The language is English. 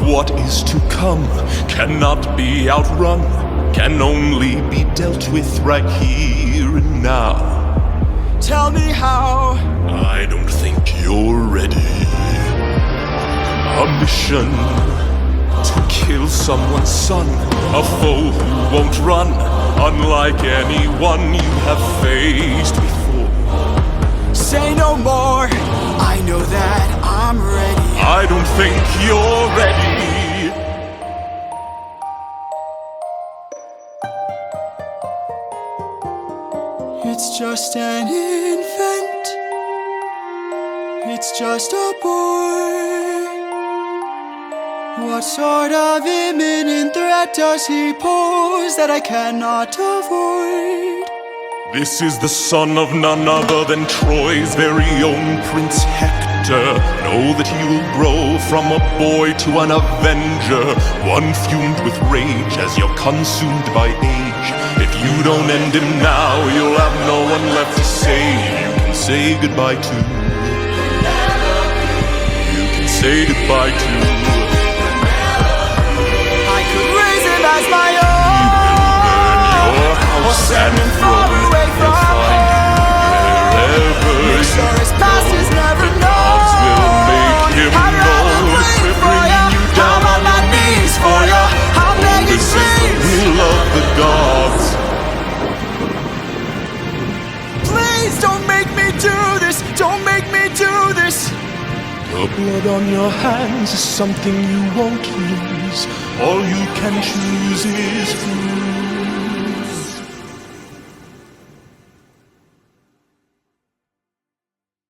what is to come cannot be outrun, can only be dealt with right here and now. Tell me how. I don't think you're ready. A mission to kill someone's son, a foe who won't run, unlike anyone you have faced before. Say no more, I know that I'm ready. I don't think you're ready. It's just an infant, it's just a boy. What sort of imminent threat does he pose that I cannot avoid? This is the son of none other than Troy's very own Prince Hector. Know that he will grow from a boy to an avenger, one fumed with rage as you're consumed by age. If you don't end him now, you'll have no one left to save. You can say goodbye to. You can say goodbye to. I could raise him as my own. Your house and throne, you'll find him wherever Make sure his past is never known. gods will make him known. We're bringing you down on my knees for ya. This is the will of the gods. Please don't make me do this. Don't make me do this. The blood on your hands is something you won't lose. All you can choose is food.